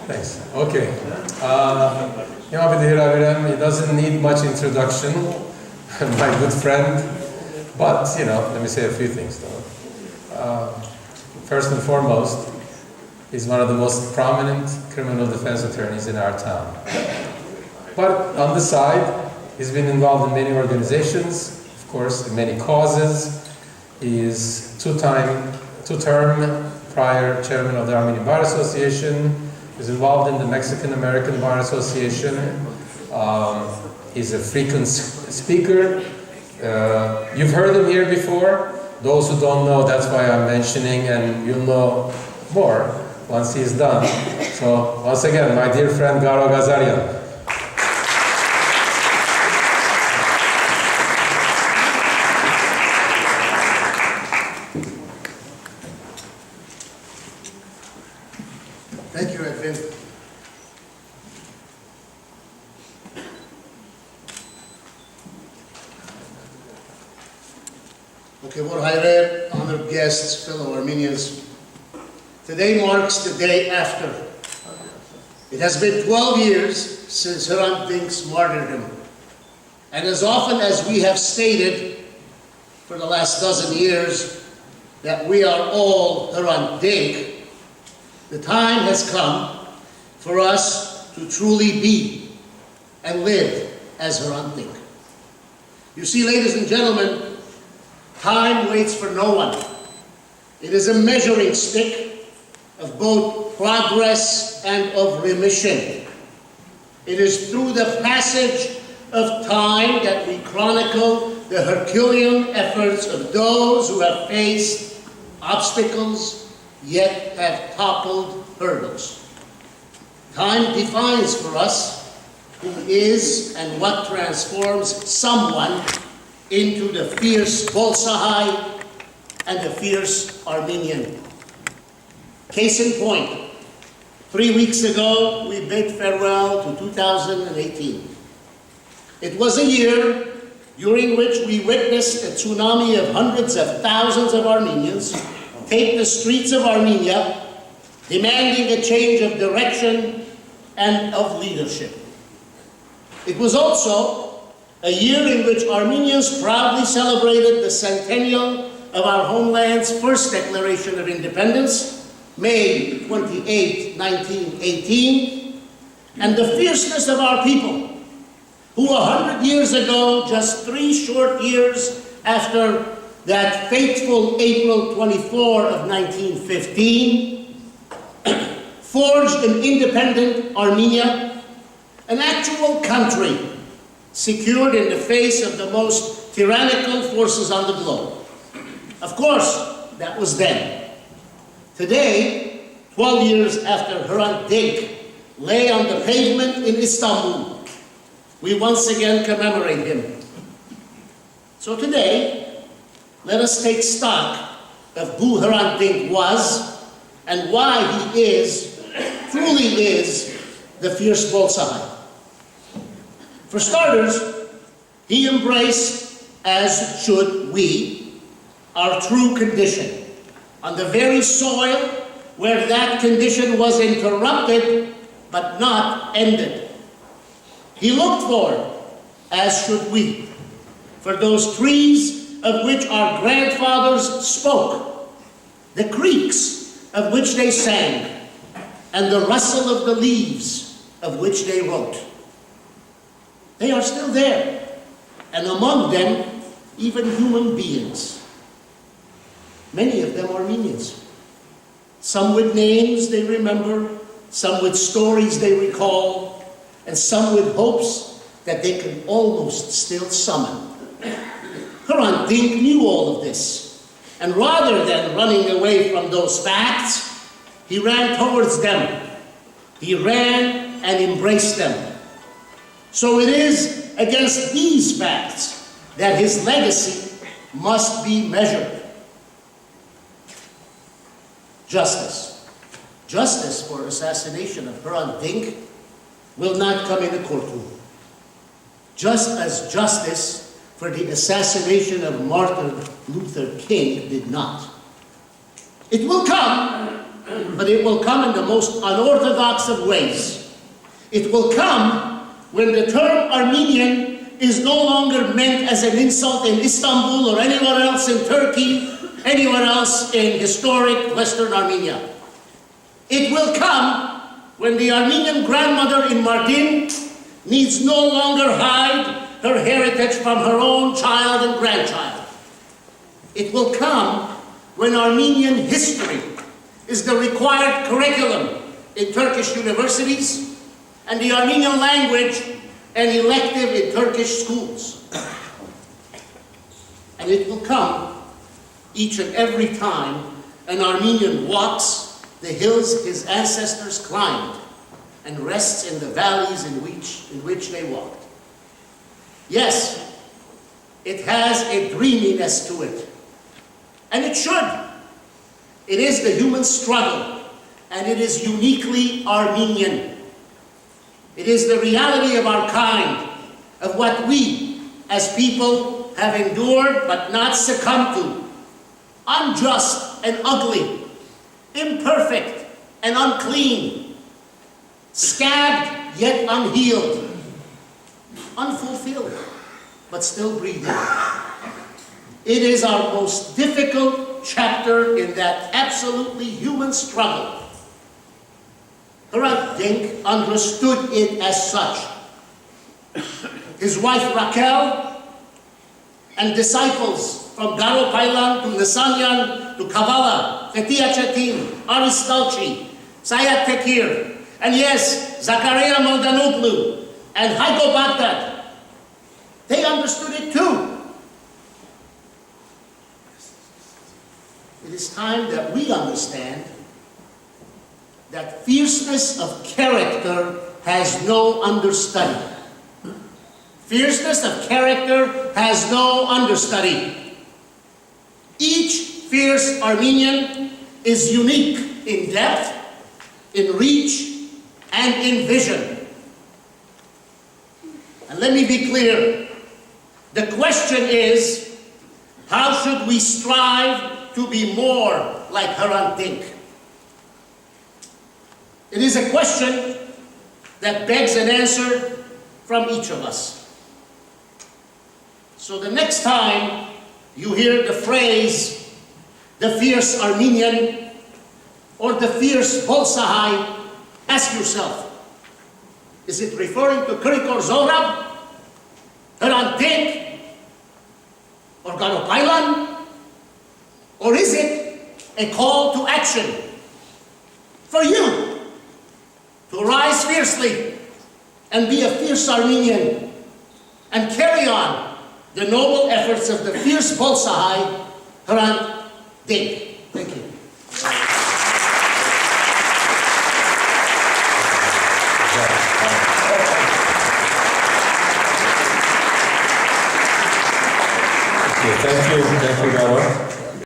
Thanks. Okay. Yerevan-Armenia, he doesn't need much introduction, my good friend, but, let me say a few things, though. First and foremost, he's one of the most prominent criminal defense attorneys in our town. But on the side, he's been involved in many organizations, of course, in many causes. He is two-term prior chairman of the Armenian Bar Association. He's involved in the Mexican-American Bar Association. He's a frequent speaker. You've heard him here before. Those who don't know, that's why I'm mentioning, and you'll know more once he's done. So once again, my dear friend Garo Ghazarian. Thank you, Edwin. Okay, well, hi, honored guests, fellow Armenians. Today marks the day after. It has been 12 years since Hrant Dink's martyrdom. And as often as we have stated for the last dozen years that we are all Hrant Dink, the time has come for us to truly be and live as Hrant Dink. You see, ladies and gentlemen, time waits for no one. It is a measuring stick of both progress and of remission. It is through the passage of time that we chronicle the Herculean efforts of those who have faced obstacles yet have toppled hurdles. Time defines for us who is and what transforms someone into the fierce Bolsahay and the fierce Armenian. Case in point, 3 weeks ago we bid farewell to 2018. It was a year during which we witnessed a tsunami of hundreds of thousands of Armenians take the streets of Armenia, demanding a change of direction and of leadership. It was also a year in which Armenians proudly celebrated the centennial of our homeland's first declaration of independence, May 28, 1918, and the fierceness of our people, who 100 years ago, just 3 short years after that fateful April 24 of 1915, forged an independent Armenia, an actual country secured in the face of the most tyrannical forces on the globe. Of course, that was then. Today, 12 years after Hrant Dink lay on the pavement in Istanbul, we once again commemorate him. So today, let us take stock of who Hrant Dink was and why he is, truly is, the fierce Bolsahay. For starters, he embraced, as should we, our true condition, on the very soil where that condition was interrupted but not ended. He looked for, as should we, for those trees of which our grandfathers spoke, the creeks of which they sang, and the rustle of the leaves of which they wrote. They are still there, and among them, even human beings. Many of them Armenians. Some with names they remember, some with stories they recall, and some with hopes that they can almost still summon. Hrant Dink knew all of this, and rather than running away from those facts, he ran towards them. He ran and embraced them. So it is against these facts that his legacy must be measured. Justice. Justice for assassination of Hrant Dink will not come in a courtroom. Just as justice for the assassination of Martin Luther King did not. It will come but it will come in the most unorthodox of ways. It will come when the term Armenian is no longer meant as an insult in Istanbul or anywhere else in Turkey, anywhere else in historic Western Armenia. It will come when the Armenian grandmother in Mardin needs no longer hide her heritage from her own child and grandchild. It will come when Armenian history is the required curriculum in Turkish universities and the Armenian language an elective in Turkish schools. And it will come each and every time an Armenian walks the hills his ancestors climbed and rests in the valleys in which they walked. Yes, it has a dreaminess to it, and it should. It is the human struggle, and it is uniquely Armenian. It is the reality of our kind, of what we as people have endured but not succumbed to. Unjust and ugly, imperfect and unclean, scabbed yet unhealed, unfulfilled but still breathing. It is our most difficult chapter in that absolutely human struggle. Hrant Dink understood it as such. His wife Raquel and disciples from Garo Pailan to Nisanyan to Kavala, Fetia Chetin, Aristalchi, Sayat Tekir, and yes, Zakaria Moldanoglu and Haiko Baghdad, they understood it too. It is time that we understand that fierceness of character has no understudy. Fierceness of character has no understudy. Each fierce Armenian is unique in depth, in reach, and in vision. And let me be clear. The question is, how should we strive to be more like Hrant Dink? It is a question that begs an answer from each of us. So the next time you hear the phrase, the fierce Armenian, or the fierce Bolsahay, ask yourself, is it referring to Krikor Zorab, Hrant Dink, or Garo Pailan? Or is it a call to action for you to rise fiercely and be a fierce Armenian and carry on the noble efforts of the fierce Bolsahay, Hrant Dink? Thank you. Thank you, Garo.